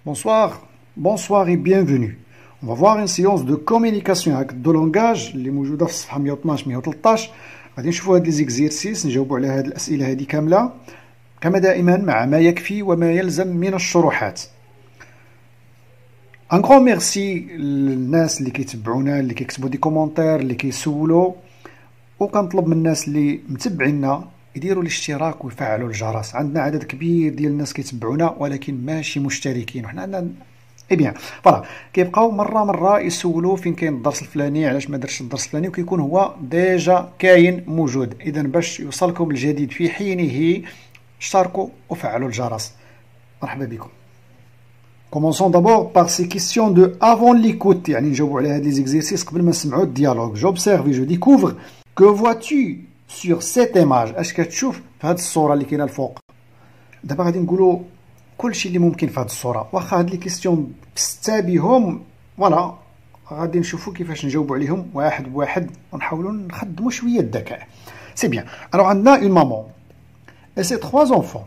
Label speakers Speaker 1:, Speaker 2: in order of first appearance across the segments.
Speaker 1: Bonsoir, bonsoir et bienvenue. On va voir une séance de communication avec deux langages اللي موجودة في الصفحة 112 113. غادي نشوفوا هاد لي زيكزيرسيس نجاوبوا على هاد الأسئلة هادي كاملة كما دائما مع ما يكفي وما يلزم من الشروحات. ان غران ميرسي للناس اللي كيتبعونا اللي كيكتبوا دي كومونتير اللي كيسولوا، وكنطلب من الناس اللي متبعينا يديروا الاشتراك ويفعلوا الجرس. عندنا عدد كبير ديال الناس كيتبعونا ولكن ماشي مشتركين، وحنا عندنا بيان فوالا كيبقاو مره يسولوا فين كاين الدرس الفلاني، علاش ما درتش الدرس الفلاني، وكيكون هو ديجا كاين موجود. اذا باش يوصلكم الجديد في حينه اشتركوا وفعلوا الجرس. مرحبا بكم. Commençons d'abord par ces questions de avant l'écoute. يعني نجاوبوا على هاد لي زيكزيرسيس قبل ما نسمعوا الديالوج. J'observe et je découvre. Que vois-tu sur cette image؟ اش كتشوف في هاد الصوره اللي كاينه الفوق؟ دابا غادي نقولوا كلشي اللي ممكن في هاد الصوره، واخا هاد لي كيستيون بسته بهم فوالا غادي نشوفوا كيفاش نجاوبوا عليهم واحد بواحد ونحاولوا نخدموا شويه الذكاء. سي بيان. الوغ عندنا اون مامون اي سي 3 انفون،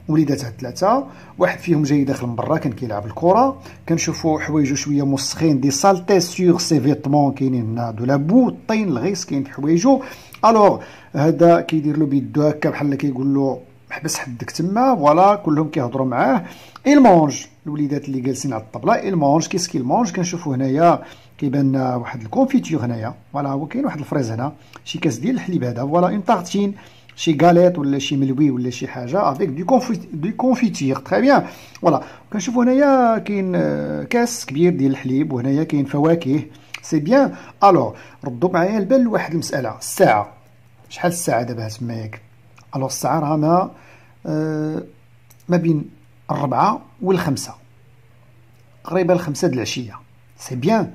Speaker 1: وليداتها ثلاثه، واحد فيهم جاي داخل من برا كان كيلعب الكره، كنشوفوا حوايجو شويه موسخين، دي سالتي سور سي فيتمون، كاينين هنا دو لا بو، الطين الغيس كاين في حوايجو. الوغ هذا كيدير له بيدو هكا بحال كيقول له حبس حدك تما، فوالا كلهم كيهضروا معاه. إل مونج، الوليدات اللي جالسين على الطبله، إل مونج كيسكي المونج، كنشوفوا هنايا كيبان واحد الكونفيتور هنايا، فوالا هو كاين واحد الفريز هنا، شي كاس ديال الحليب هذا، فوالا اون طارتين، شي غاليت ولا شي ملوي ولا شي حاجه افيك دو كونفيتير تري بيان. فوالا كنشوفوا هنايا كاين كاس كبير ديال الحليب، وهنايا كاين فواكه، سي بيان. الوغ ردوا معايا البال لواحد المساله، الساعه، شحال الساعه دابا تما ياك؟ الوغ الساعه رانا ما بين 4 و5، قريبه ل5 د العشيه، سي بيان.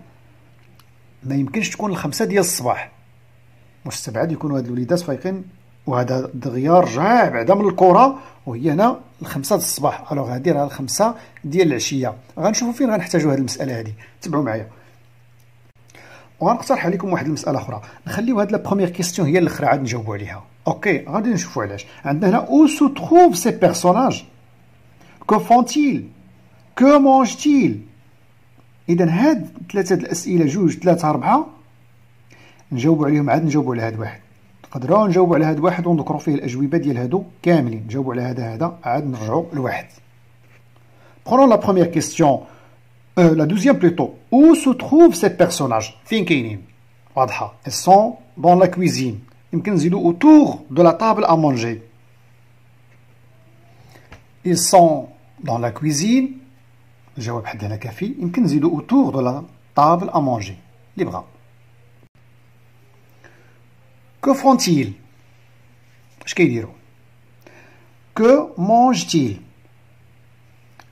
Speaker 1: ما يمكنش تكون ل5 ديال الصباح، مستبعد يكونوا هاد الوليدات فايقين وهذا دغيا رجع بعدا من الكره وهي هنا ل5 د الصباح. الوغ غاديرها ل5 ديال العشيه. غنشوفوا فين غنحتاجوا هاد المساله هادي، تبعوا معايا. وغنقترح عليكم واحد المساله اخرى، نخليو هاد لا بروميير كيستيون هي الاخرى عاد نجاوبوا عليها. اوكي غادي نشوفوا علاش. عندنا هنا او سو تروف سي بيرسوناج، كو فونتيل، كو مونجتيل. اذا هاد ثلاثه الاسئله، جوج ثلاثه اربعه، نجاوبوا عليهم عاد نجاوبوا على هاد واحد، نقدروا نجاوبوا على هاد واحد ونذكروا فيه الاجوبه ديال هادو كاملين، نجاوبوا على هذا عاد نرجعوا لواحد. Prenons la première question, la deuxième plutôt. Où se trouvent ces personnages؟ فين كاينين؟ واضحه. Ils sont dans la cuisine. يمكن نزيدوا autour de la table à manger. Ils sont dans la cuisine. الجواب حد هنا كافي. يمكن نزيدوا autour de la table à manger. اللي بغا. Que font-ils؟ اش كيديروا؟ Que mange-t-il؟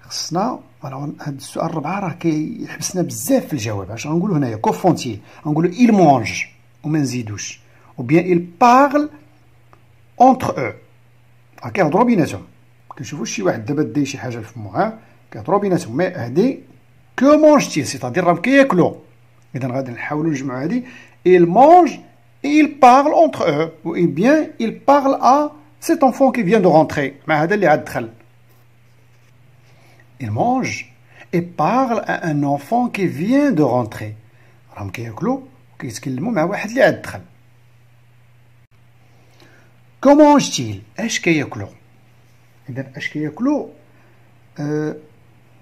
Speaker 1: خصنا هاد السؤال الرابع راه كيحبسنا بزاف في الجواب. اش غنقولوا هنايا؟ كو فونتيل، غنقولوا il mange وما نزيدوش، ou bien il parle entre eux. كيهضروا بيناتهم. كنشوفوا شي واحد دابا داي شي حاجه في فمو، كيهضروا بيناتهم. مي هادي كو مونجتيل سيتادير راهم كياكلوا. اذا غادي نحاولوا نجمعوا هادي il mange et il parle entre eux, ou bien il parle à cet enfant qui vient de rentrer. مع هذا اللي عاد دخل. Il mange et parle à un enfant qui vient de rentrer. راهم كياكلوا وكيتكلموا مع واحد اللي عاد دخل. Comment mange-t-il؟ اش كياكلوا؟ اذا اش كياكلوا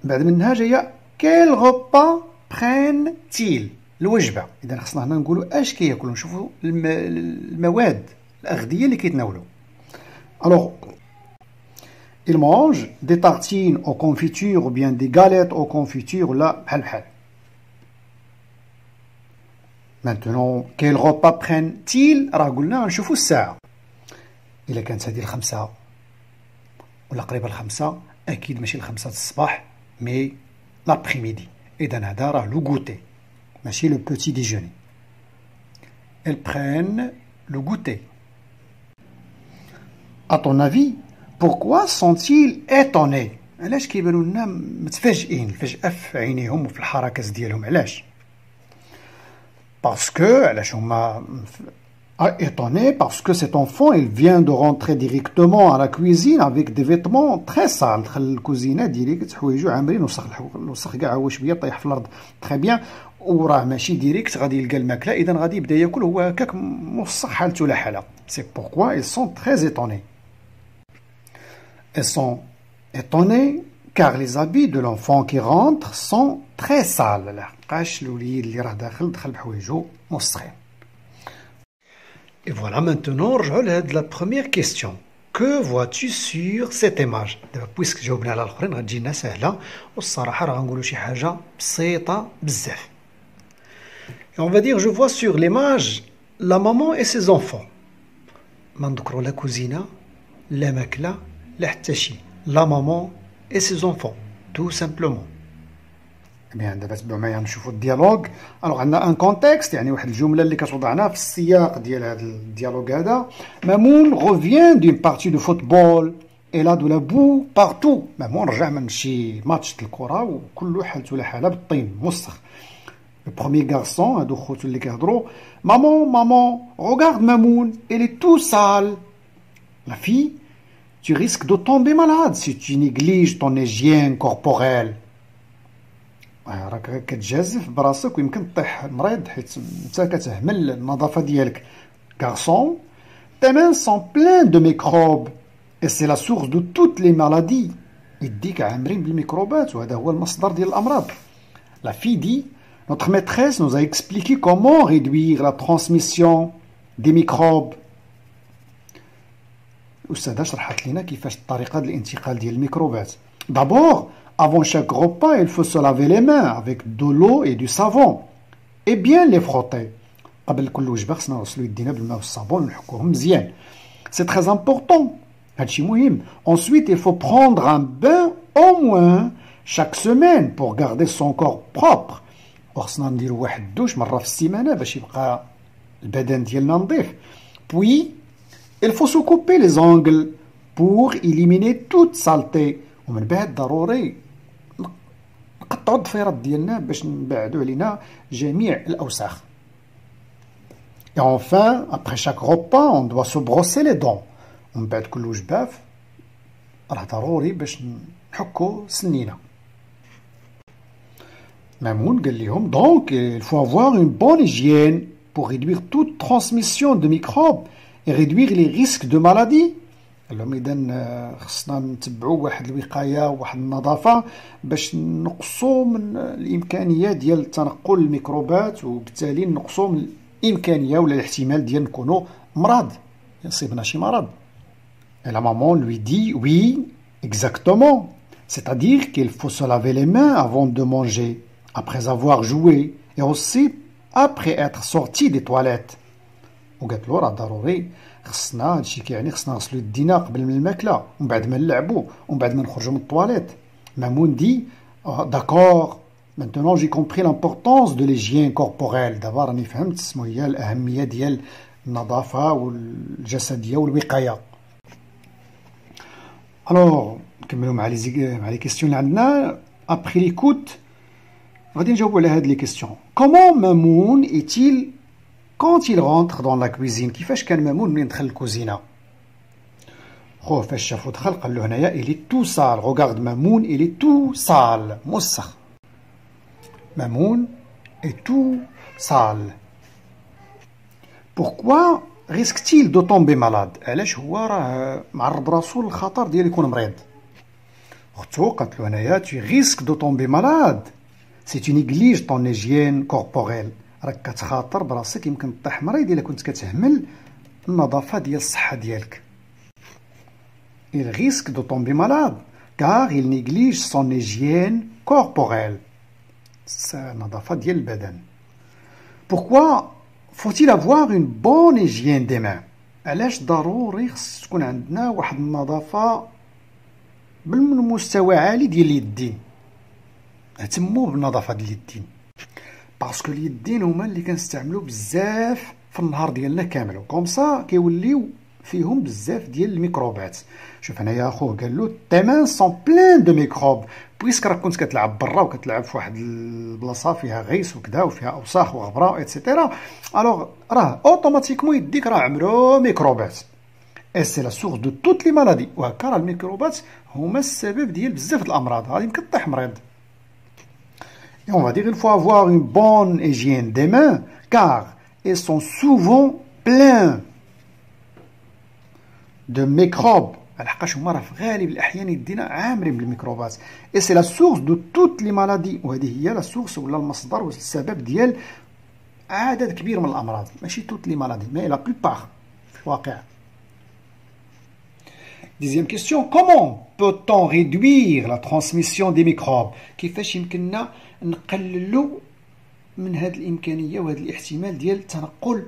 Speaker 1: بعد منها جايه quel repas prennent-ils؟ الوجبه. اذا خصنا هنا نقولوا اش كياكلوا، نشوفوا المواد الاغذيه اللي كيتناولوا. Alors il mange des tartines aux confitures ou bien des galettes aux confitures ولا بحال بحال. Maintenant quel repas prennent-ils؟ راه قلنا غنشوفوا الساعه. الا كانت هذه ل5 ولا قريبه ل5 اكيد ماشي ل5 الصباح، مي لابريميدي. اذا هذا راه لو غوتي ماشي لو بوتي ديجوني. Elles prennent le goûter. À ton avis, pourquoi sont-ils étonnés؟ علاش كيبانوا لنا متفاجئين الفجأة في عينيهم وفي الحركات ديالهم؟ علاش؟ باسكو علاش هما Ah, étonné parce que cet enfant, il vient de rentrer directement à la cuisine avec des vêtements très sales. دخل الكوزينة ديريكت حوايجو عامرين وسخ كاع هو شوية طايح في الأرض. تري بيان. وراه ماشي ديريكت غادي يلقى الماكلة، إذا غادي يبدا ياكل هو هكاك موسخ حالته لا حالة. C'est pourquoi ils sont très étonnés. Ils sont étonnés car les habits de l'enfant qui rentre sont très sales. لحقاش الوليد اللي راه دخل بحوايجو موسخين. Et voilà, maintenant, la première question. Que vois-tu sur cette image? Puisque جاوبنا على الآخرين غتجينا سهلة، والصراحة راه غنقولوا شي حاجة بسيطة بزاف. Et on va dire, je vois sur l'image la maman et ses enfants. ما نذكروا لا كوزينة، لا ماكلة، لا حتى شي. La maman et ses enfants, tout simplement. بيان دابا تبعوا معايا نشوفوا الديالوج. الوغ عندنا ان كونتكست، يعني واحد الجمله اللي كتوضعنا في السياق ديال هذا الديالوج هذا. مامون غوفيان دون بارتي دو فوتبول الا دو لا بو بارتو. مامون رجع من شي ماتش د الكره وكله حالته لا حاله بالطين موسخ. لو بروميير غارسون هادو خوتو اللي كيهضروا مامون regarde مامون elle est tout sale. La fille, tu risques de tomber malade si tu négliges ton hygiène corporelle. راك كتجازف براسك ويمكن تطيح مريض حيت انت كتهمل النظافه ديالك. Garçon, tes mains sont pleines de microbes et c'est la source de toutes les maladies. يديك عامرين بالميكروبات وهذا هو المصدر ديال الامراض. La fille dit, notre maîtresse nous a expliqué comment réduire la transmission des microbes. الأستاذة شرحت لنا كيفاش الطريقه ديال الانتقال ديال الميكروبات. D'abord, avant chaque repas, il faut se laver les mains avec de l'eau et du savon et bien les frotter. قبل كل وجبة خصنا نغسلو يدينا بالماء والصابون ونحكوهم مزيان. C'est très important. هادشي مهم. Ensuite, il faut prendre un bain au moins chaque semaine pour garder son corps propre. وخصنا نديرو واحد الدوش مرة في السيمانة باش يبقى البدن ديالنا نظيف. Puis, il faut se couper les ongles pour éliminer toute saleté. ومن بعد ضروري نقطعوا الضفيرات ديالنا باش نبعدوا علينا جميع الأوساخ. Et enfin, après chaque repas, on doit se brosser les dents. ومن بعد كل وجبة راه ضروري باش نحكوا سنينا. مامون قال لهم donc il faut avoir une bonne hygiène pour réduire toute transmission de microbes et réduire les risques de maladies. قال لهم إذا خصنا نتبعوا واحد الوقاية وواحد النظافة باش نقصوا من الإمكانية ديال تنقل الميكروبات وبالتالي نقصوا من الإمكانية ولا الاحتمال ديال نكونوا مرض يصيبنا شي مرض. Et la maman lui dit oui, exactement. C'est-à-dire qu'il faut se laver les mains avant de manger, après avoir joué et aussi après être sorti des toilettes. وقالت له راه ضروري خصنا هادشي كيعني خصنا نغسلو يدينا قبل من الماكله ومن بعد ما نلعبو ومن بعد ما نخرجو من الطواليت. مامون دي داكور maintenant j'ai compris l'importance de l'hygiène corporelle. دابا راني فهمت شنو هي الأهمية ديال النظافة والجسدية والوقاية. الوغ نكملو مع لي كيستيون اللي عندنا. ابخي ليكوت غادي نجاوبو على هاد لي كيستيون. كومون مامون est-il quand il rentre dans la cuisine؟ كيفاش كان مامون ملي دخل الكوزينة؟ خوه فاش شافو دخل قال له هنايا il est tout sale. regarde مامون il est tout sale موسخ. مامون est tout sale. pourquoi risque-t-il de tomber malade؟ علاش هو راه معرض راسو للخطر ديال يكون مريض؟ اختو قالت له هنايا tu risques de tomber malade si tu négliges ton hygiène corporelle. راك كتخاطر براسك يمكن طيح مريض الا كنت كتهمل النظافه ديال الصحه ديالك. il risque de tomber malade car il néglige son hygiène corporelle. النظافه ديال البدن. pourquoi faut-il avoir une bonne hygiène des mains؟ علاش ضروري خص تكون عندنا واحد النظافه بالمستوى عالي ديال اليدين؟ اهتموا بالنظافه ديال اليدين باسكو اليدين هما اللي كنستعملو بزاف في النهار ديالنا كامل وكومسا كيوليو فيهم بزاف ديال الميكروبات. شوف هنايا اخوه قال له tes mains sont pleines de microbes بويسك راك كنت كتلعب برا وكتلعب في واحد البلاصه فيها غيس وكذا وفيها اوساخ وغبره ايتترا، الوغ راه اوتوماتيكمون يديك راه عمرو ميكروبات. اي سي لا سورس دو توت لي مالادي، وهكا راه الميكروبات هما السبب ديال بزاف د الامراض، غادي يمكن طيح مريض. Et on va dire il faut avoir une bonne hygiène des mains car elles sont souvent pleines de microbes. لحقاش هما راه في غالب الاحيان يدينا عامرين بالميكروبات. اي سي لا سورس دو توت لي مالادي، وهذه هي لا سورس ولا المصدر والسبب ديال عدد كبير من الامراض، ماشي توت لي مالادي مي لا بلوبار في الواقع. Deuxième question, comment peut-on réduire la transmission des microbes؟ كيفاش يمكننا نقللوا من هذه الامكانيه وهذا الاحتمال ديال تنقل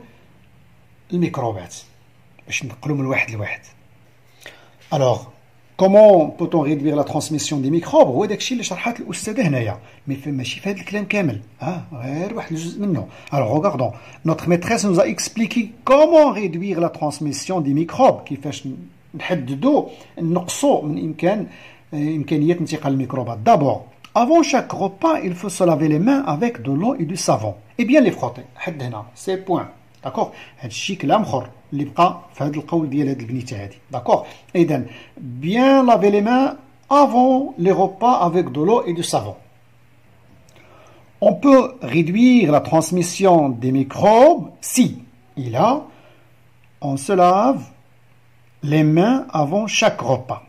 Speaker 1: الميكروبات باش ننقلوا من واحد لواحد. Alors, comment peut-on réduire la transmission des microbes؟ هو داكشي اللي شرحات الاستاذه هنايا، ماشي في هذا الكلام كامل، غير واحد الجزء منه. Alors regardons, notre maîtresse nous a expliqué comment réduire la transmission des microbes، كيفاش نحددوا نقصوا من امكانيه انتقال الميكروبات. D'abord, avant chaque repas, il faut se laver les mains avec de l'eau et du savon et bien les frotter. حد هنا سي بوين، داكوغ. هذا الشيء كلام اخر اللي بقى في هذا القول ديال هذه البنيته هذه، داكوغ. اذا bien laver les mains avant les repas avec de l'eau et du savon. On peut réduire la transmission des microbes si on se lave les mains avant chaque repas.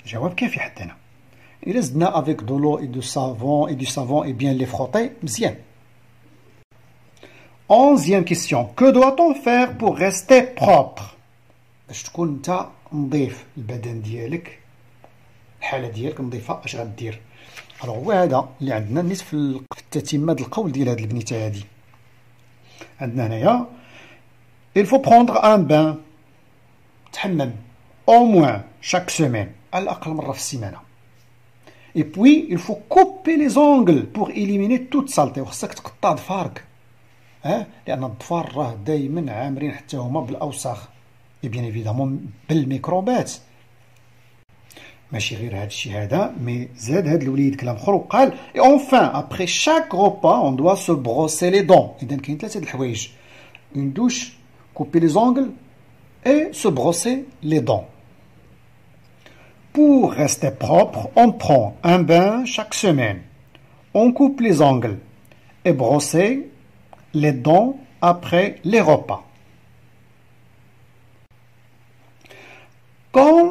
Speaker 1: جواب كافي حتى هنا. إلا زدنا avec de l'eau et du savon et bien les frotter مزيان. 11e question. Que doit-on faire pour rester propre؟ باش تكون انت نظيف، البدن ديالك الحاله ديالك نظيفه، اش غدير؟ الوغ هو هذا اللي عندنا نصف التتمه د القول ديال هذه البنيته هذه. عندنا هنايا il faut prendre un bain، تحمم au moins chaque semaine، على الاقل مره في السيمانه. et puis il faut couper les ongles pour éliminer toute saleté، وخصك تقطع ضفارك، لان الضفار راه دائما عامرين حتى هما بالاوساخ et bien évidemment بالميكروبات. ماشي غير هذا الشيء هذا، مي زاد هذا الوليد كلام اخر وقال et enfin après chaque repas on doit se brosser les dents. اذا كاين ثلاثه د الحوايج، une douche، couper les ongles et se brosser les dents. Pour rester propre, on prend un bain chaque semaine, on coupe les ongles et brosser les dents après les repas. Quand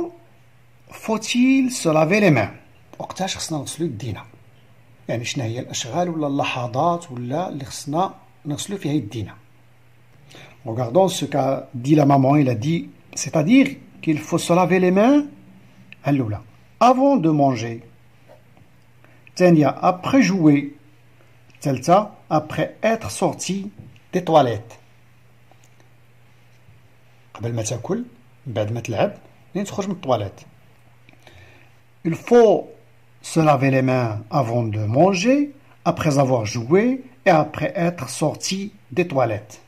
Speaker 1: faut-il se laver les mains؟ وقتاش خصنا نغسلو يدينا؟ يعني شنو هي الاشغال ولا اللحظات ولا اللي خصنا نغسلو فيها يدينا؟ Regardons ce qu'a dit la maman. Il a dit, c'est-à-dire qu'il faut se laver les mains الأولى avant de manger، الثانية après jouer، الثالثة après être sorti des toilettes، قبل ما تاكل، بعد ما تلعب، لين تخرج من الطواليت. Il faut se laver les mains avant de manger, après avoir joué et après être sorti des toilettes.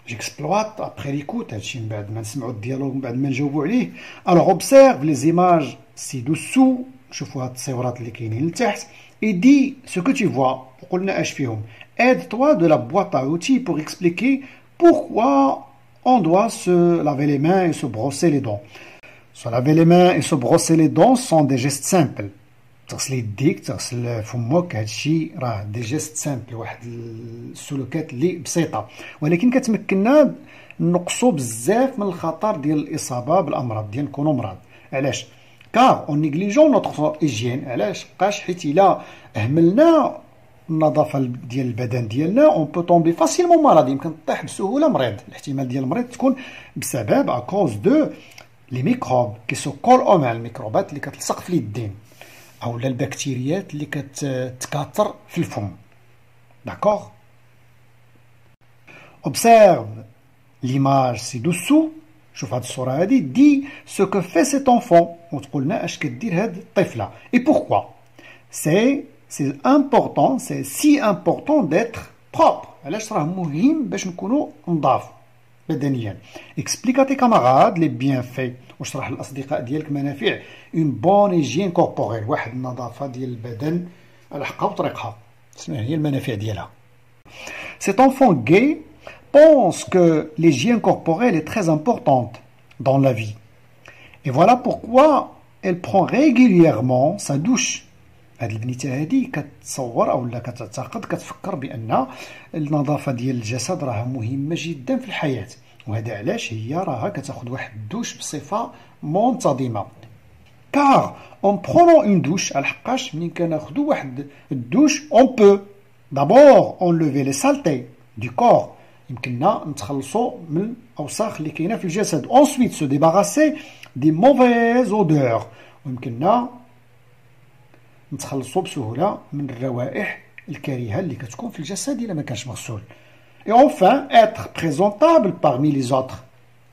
Speaker 1: J'exploite après l'écoute هادشي من بعد ما نسمعوا الديالوغ من بعد ما نجاوبوا عليه. Alors observe les images ci-dessous، شوفوا هاد التصويرات اللي كاينين لتحت، et dis ce que tu vois، وقلنا اش فيهم. Aide-toi de la boîte à outils pour expliquer pourquoi on doit se laver les mains et se brosser les dents. Se laver les mains et se brosser les dents sont des gestes simples. تغسل يديك، تغسل فمك، هادشي راه دي جيست سامبل، واحد السلوكات اللي بسيطه، ولكن كتمكننا نقصوا بزاف من الخطر ديال الاصابه بالامراض، ديال نكونوا مرض. علاش؟ كار اون نيغليجون نوتر هيجين. علاش؟ بقاش حيت الا اهملنا النظافه ديال البدن ديالنا اون بو طومبي فاسيلمون مالاد، يمكن طيح بسهوله مريض. الاحتمال ديال المريض تكون بسبب اكوز دو لي ميكروب كي سو كول او مع الميكروبات اللي كتلصق في اليدين، او البكتيريات اللي كتكاثر في الفم. داكوغ. observe l'image ci-dessous، شوف هاد الصوره هادي، دي سو كو في سيت انفون، وتقول لنا اش كدير هاد الطفله اي بوركوا. سي امبورطون، سي سي امبورطون ديتر بروبر. علاش راه مهم باش نكونوا نضاف؟ بدنيا. explique à tes camarades les bienfaits، واشرح للاصدقاء ديالك منافع une bonne hygiène corporelle، واحد النظافه ديال البدن على حقها وطريقها، شنو هي المنافع ديالها. Cet enfant gay pense que l'hygiène corporelle est très importante dans la vie. Et voilà pourquoi elle prend régulièrement sa douche. هاد البنيته هادي كتصور اولا كتعتقد كتفكر بان النظافه ديال الجسد راها مهمه جدا في الحياه، وهذا علاش هي راها كتاخذ واحد الدوش بصفه منتظمه. car en prenant une douche على حقاش ملي كناخذوا واحد الدوش on peut d'abord enlever les saletés du corps، يمكننا نتخلصوا من الاوساخ اللي كاينه في الجسد. ensuite se débarrasser des mauvaises odeurs، ويمكننا نتخلصوا بسهوله من الروائح الكريهه اللي كتكون في الجسد الا ما كانش مغسول. et enfin être présentable parmi les autres،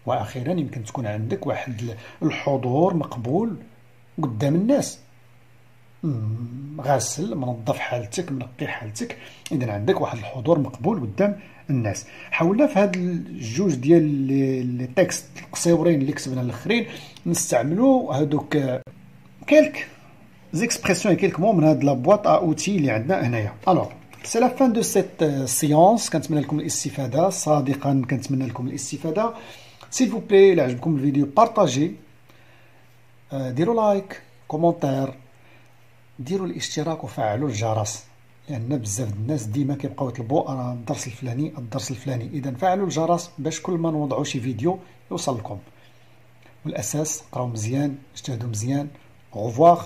Speaker 1: واخيرا يمكن تكون عندك واحد الحضور مقبول قدام الناس، غاسل منظف حالتك منقي حالتك، اذا عندك واحد الحضور مقبول قدام الناس. حاولنا في هاد الجوج ديال لي تكست القصيورين اللي كتبنا الاخرين نستعملوا هادوك كلك زيكسبرسيون كلك مو من هاد لا بواط ا اوتي اللي عندنا هنايا. الوغ سي لا فان دو سيت سيونس، كنتمنى لكم الاستفاده، صادقا كنتمنى لكم الاستفاده. سيل فو بلاي الا عجبكم الفيديو بارطاجي، ديروا لايك كومونتير، ديروا الاشتراك وفعلوا الجرس، لان بزاف الناس ديما كيبقاو يطلبوا انا الدرس الفلاني الدرس الفلاني، اذا فعلوا الجرس باش كل ما نوضعوا شي فيديو يوصل لكم. والاساس قراو مزيان، اجتهدوا مزيان. au revoir.